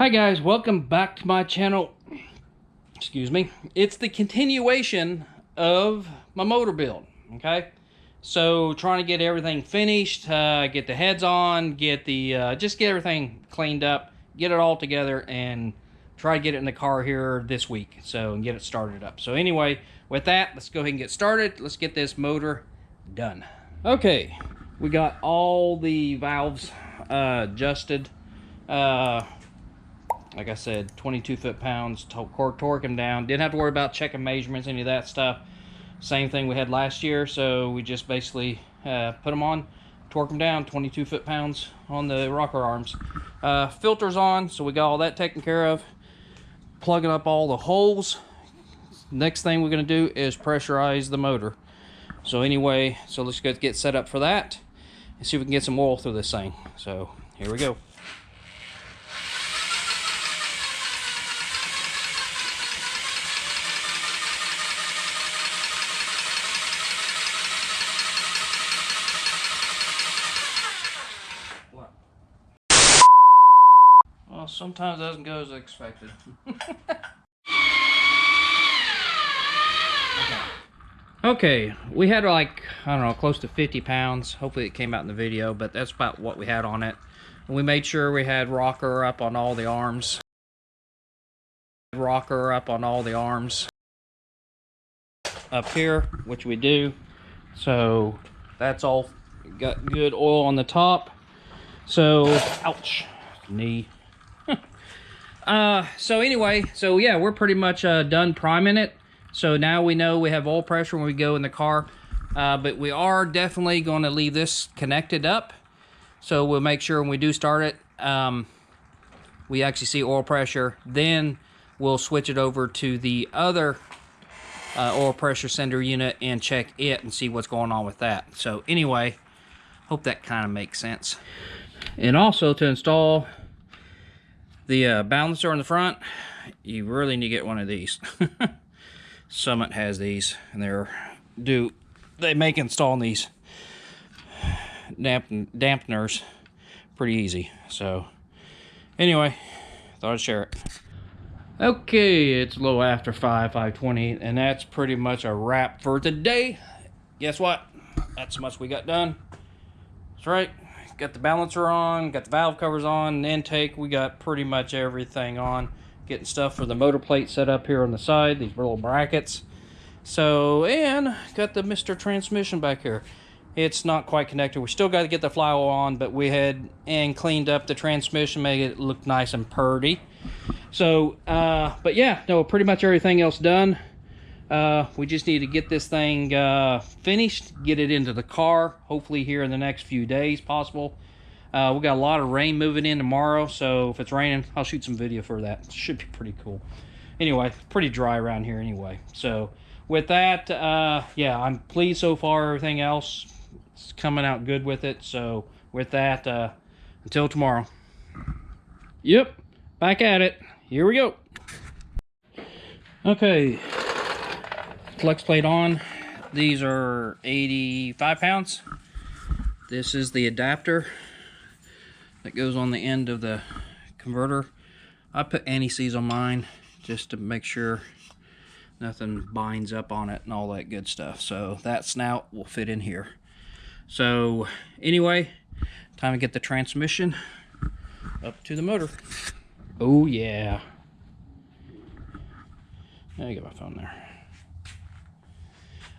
Hi guys, welcome back to my channel. Excuse me. It's the continuation of my motor build, okay? So trying to get everything finished, get the heads on, get the just get everything cleaned up, get it all together, and try to get it in the car here this week, so and get it started up. So anyway, with that, let's go ahead and get started. Let's get this motor done. Okay, we got all the valves adjusted. Like I said, 22 foot-pounds, torque them down. Didn't have to worry about checking measurements, any of that stuff. Same thing we had last year, so we just basically put them on, torque them down, 22 foot-pounds on the rocker arms. Filters on, so we got all that taken care of. Plugging up all the holes. Next thing we're going to do is pressurize the motor. So anyway, so let's go get set up for that and see if we can get some oil through this thing. So here we go. Well, sometimes it doesn't go as expected. Okay, we had like, I don't know, close to 50 pounds. Hopefully it came out in the video, but that's about what we had on it. And we made sure we had rocker up on all the arms. Rocker up on all the arms. Up here, which we do. So that's all got good oil on the top. So, ouch, knee. So anyway, so yeah, we're pretty much done priming it. So now we know we have oil pressure when we go in the car. But we are definitely going to leave this connected up. So we'll make sure when we do start it, we actually see oil pressure. Then we'll switch it over to the other oil pressure sender unit and check it and see what's going on with that. So anyway, hope that kind of makes sense. And also to install the balancer in the front, you really need to get one of these. Summit has these, and they make installing these dampeners pretty easy. So anyway, thought I'd share it. Okay, it's a little after 5:20, and that's pretty much a wrap for today. Guess what? That's how much we got done. That's right. Got the balancer on, got the valve covers on, intake, we got pretty much everything on. Getting stuff for the motor plate set up here on the side, these little brackets. So, and got the Mr. Transmission back here. It's not quite connected. We still got to get the flywheel on, but we had and cleaned up the transmission, made it look nice and purty. So, but yeah, no, pretty much everything else done. We just need to get this thing finished, get it into the car, hopefully here in the next few days possible. We got a lot of rain moving in tomorrow, so if it's raining, I'll shoot some video for that. It should be pretty cool. Anyway, pretty dry around here anyway. So with that, yeah, I'm pleased so far. Everything else is coming out good with it. So with that, until tomorrow. Yep, back at it. Here we go. Okay. Flex plate on. These are 85 pounds. This is the adapter that goes on the end of the converter. I put anti-seize on mine just to make sure nothing binds up on it and all that good stuff. So that snout will fit in here. So anyway, time to get the transmission up to the motor. Oh yeah. I got my phone there.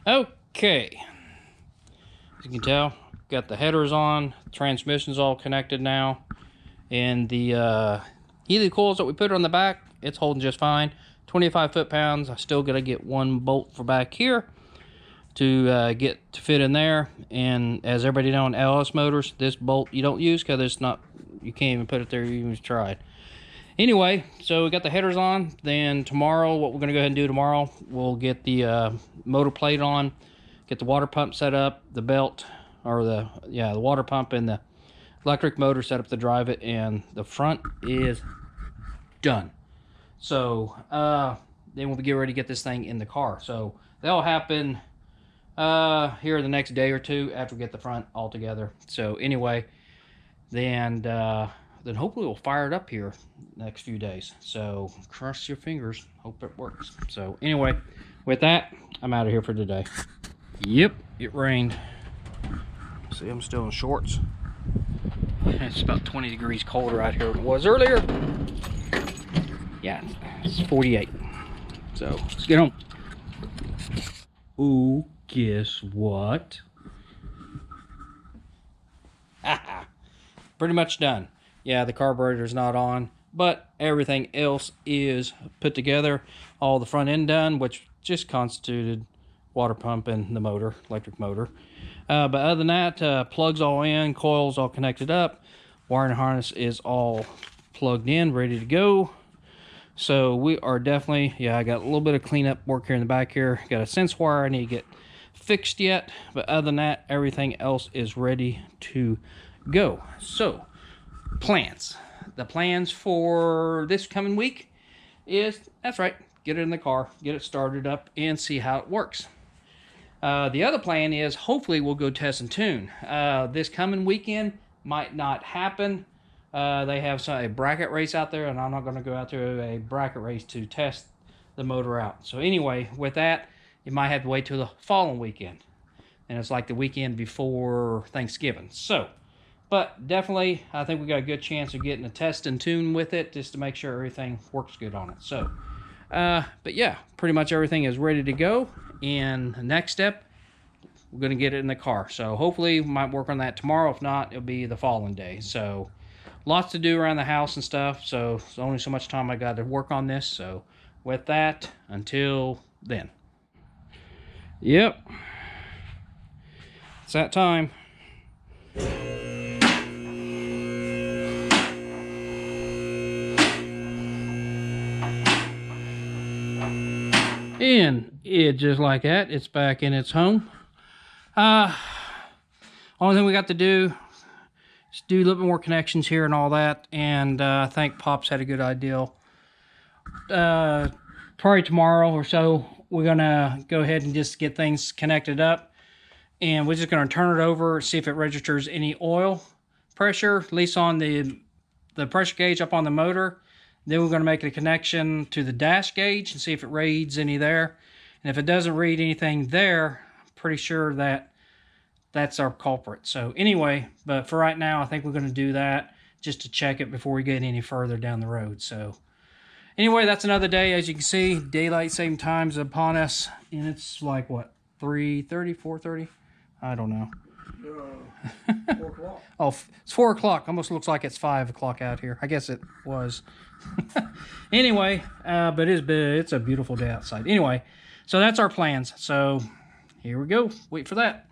Okay, as you can tell, got the headers on, transmission's all connected now, and the healy coils that we put on the back, it's holding just fine. 25 foot-pounds. I still gotta get one bolt for back here to get to fit in there. And as everybody knows, in LS motors, this bolt you don't use because it's not, you can't even put it there. You even try it. Anyway, so we got the headers on. Then tomorrow, what we're going to go ahead and do tomorrow, we'll get the motor plate on, get the water pump set up, the belt, or the water pump and the electric motor set up to drive it, and the front is done. So then we'll get ready to get this thing in the car. So that'll happen here the next day or two after we get the front all together. So anyway, then then hopefully we'll fire it up here next few days. So cross your fingers, hope it works. So anyway, with that, I'm out of here for today. Yep, it rained. See, I'm still in shorts. It's about 20 degrees colder out here than it was earlier. Yeah, it's 48. So let's get home. Ooh, guess what? Pretty much done. Yeah, the carburetor's not on, but everything else is put together. All the front end done, which just constituted water pump and the motor, electric motor. But other than that, plugs all in, coils all connected up, wiring harness is all plugged in, ready to go. So we are definitely, yeah, I got a little bit of cleanup work here in the back here. Got a sense wire I need to get fixed yet, but other than that, everything else is ready to go. So plans. The plans for this coming week is, that's right, get it in the car, get it started up, and see how it works. The other plan is hopefully we'll go test and tune. This coming weekend might not happen. They have a bracket race out there, and I'm not going to go out to a bracket race to test the motor out. So anyway, with that, you might have to wait till the following weekend. And it's like the weekend before Thanksgiving. So, but definitely, I think we got a good chance of getting a test and tune with it, just to make sure everything works good on it. So, but yeah, pretty much everything is ready to go. And the next step, we're going to get it in the car. So hopefully we might work on that tomorrow. If not, it'll be the following day. So lots to do around the house and stuff. So there's only so much time I got to work on this. So with that, until then. Yep. It's that time. And it just like that, it's back in its home. Only thing we got to do is do a little bit more connections here and all that. And I think Pops had a good idea. Probably tomorrow or so, we're gonna go ahead and just get things connected up. And we're just gonna turn it over, see if it registers any oil pressure, at least on the pressure gauge up on the motor. Then we're going to make a connection to the dash gauge and see if it reads any there. And if it doesn't read anything there, I'm pretty sure that that's our culprit. So anyway, but for right now, I think we're going to do that just to check it before we get any further down the road. So anyway, that's another day. As you can see, daylight saving time's upon us. And it's like, what, 3:30, 4:30? I don't know. 4 o'clock. Oh, it's 4 o'clock. Almost looks like it's 5 o'clock out here. I guess it was. Anyway, but it's a beautiful day outside. Anyway, so that's our plans. So here we go. Wait for that.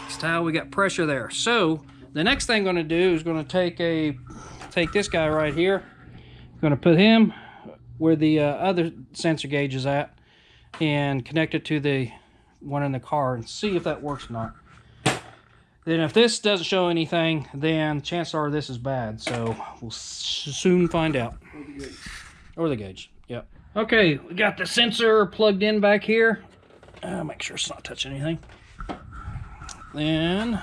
Style, we got pressure there. So the next thing I'm going to do is going to take this guy right here. I'm going to put him where the other sensor gauge is at, and connect it to the one in the car and see if that works or not. Then if this doesn't show anything, then chances are this is bad. So we'll soon find out. Or the gauge. Yep. Okay, we got the sensor plugged in back here. Make sure it's not touching anything. Then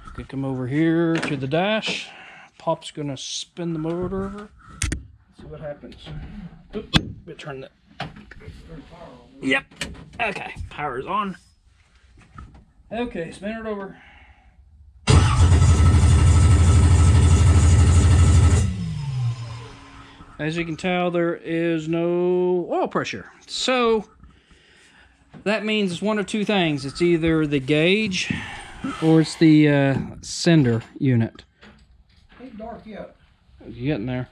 we can come over here to the dash. Pop's gonna spin the motor over. See what happens. Oops, we turn that. Yep. Okay, power's on. Okay, spin it over. As you can tell, there is no oil pressure. So that means it's one of two things. It's either the gauge or it's the sender unit. Ain't dark yet. You're getting there.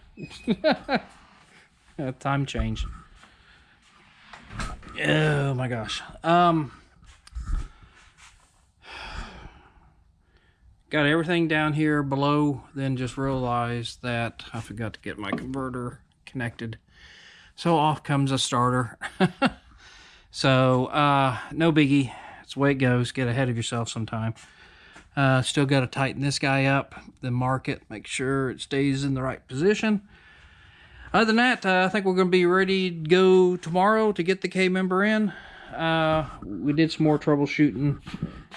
Time change. Oh my gosh. Got everything down here below, then just realized that I forgot to get my converter connected. So off comes a starter. So no biggie. It's the way it goes. Get ahead of yourself sometime. Still got to tighten this guy up, then mark it, make sure it stays in the right position. Other than that, I think we're going to be ready to go tomorrow to get the K-member in. we did some more troubleshooting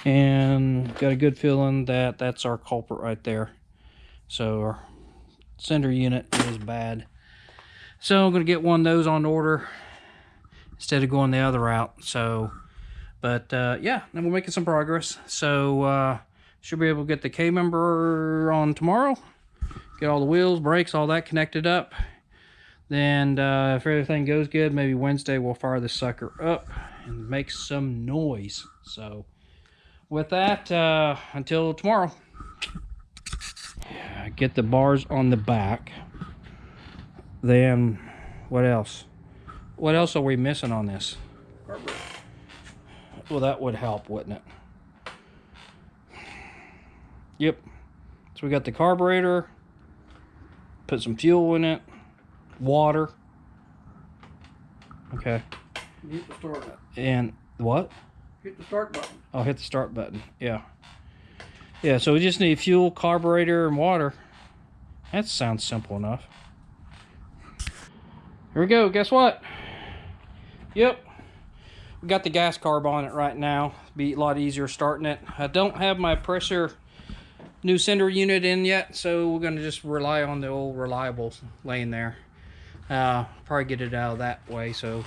and got a good feeling that that's our culprit right there. So our sender unit is bad. So I'm going to get one of those on order instead of going the other route. So, but yeah, and we're making some progress. So should be able to get the K-member on tomorrow. Get all the wheels, brakes, all that connected up. Then if everything goes good, maybe Wednesday we'll fire this sucker up and make some noise. So with that, until tomorrow, get the bars on the back. Then what else? What else are we missing on this? Carburetor. Well, that would help, wouldn't it? Yep. So we got the carburetor, put some fuel in it, water. Okay. Hit the start. And what? Hit the start button. I'll hit the start button. Yeah. Yeah, so we just need fuel, carburetor, and water. That sounds simple enough. Here we go. Guess what? Yep. We got the gas carb on it right now. Be a lot easier starting it. I don't have my pressure new sender unit in yet, so we're going to just rely on the old reliables laying there. Probably get it out of that way so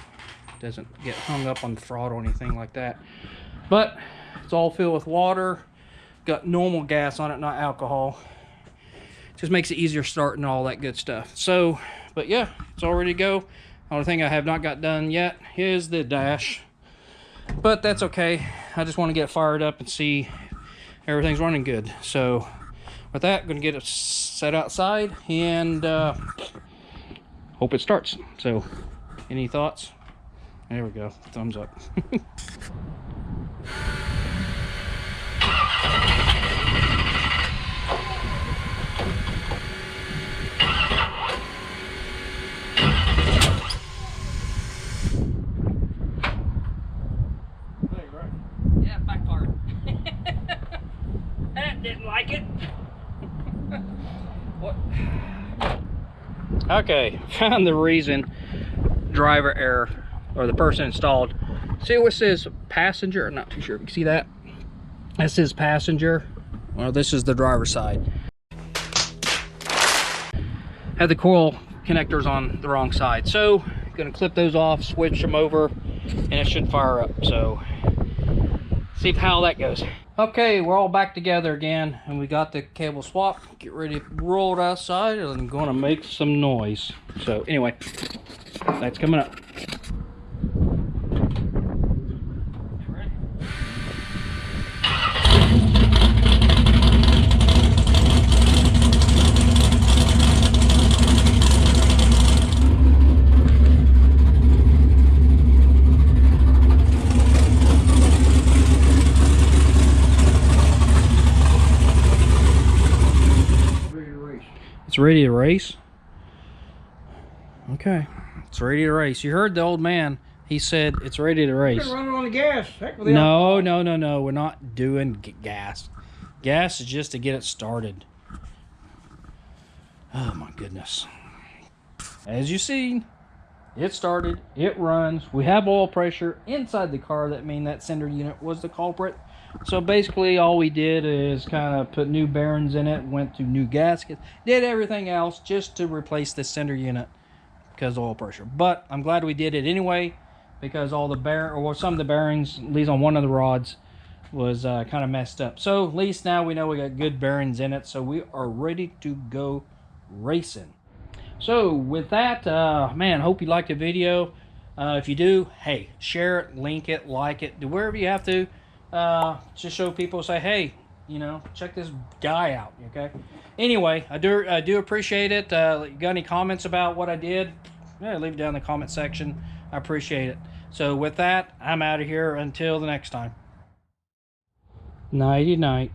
it doesn't get hung up on the throttle or anything like that. But it's all filled with water. Got normal gas on it, not alcohol. Just makes it easier starting all that good stuff. So, but yeah, it's all ready to go. Only thing I have not got done yet is the dash. But that's okay. I just want to get it fired up and see everything's running good. So with that, I'm going to get it set outside and hope it starts. So any thoughts? There we go. Thumbs up. Yeah, backfired. That didn't like it. What? Okay, found the reason. Driver error, or the person installed. See what says passenger? I'm not too sure if you can see that. That says passenger. Well, this is the driver's side. Had the coil connectors on the wrong side, so gonna clip those off, switch them over, and it should fire up. So see how that goes. Okay, we're all back together again, and we got the cable swap. Get ready to roll it outside, and I'm gonna make some noise. So anyway, that's coming up. It's ready to race. Okay, it's ready to race. You heard the old man. He said it's ready to race. You're running on the gas. Heck with the No. We're not doing gas. Gas is just to get it started. Oh my goodness. As you see, it started. It runs. We have oil pressure inside the car. That means that sender unit was the culprit. So basically all we did is kind of put new bearings in it, went to new gaskets, did everything else just to replace the sender unit because of oil pressure. But I'm glad we did it anyway, because all the some of the bearings, at least on one of the rods, was kind of messed up. So at least now we know we got good bearings in it, so we are ready to go racing. So with that, man, hope you liked the video. If you do, hey, share it, link it, like it, do wherever you have to. Just show people, say, hey, you know, check this guy out. Okay, anyway, I do appreciate it. You got any comments about what I did? Yeah, leave it down in the comment section. I appreciate it. So with that, I'm out of here until the next time. Nighty night.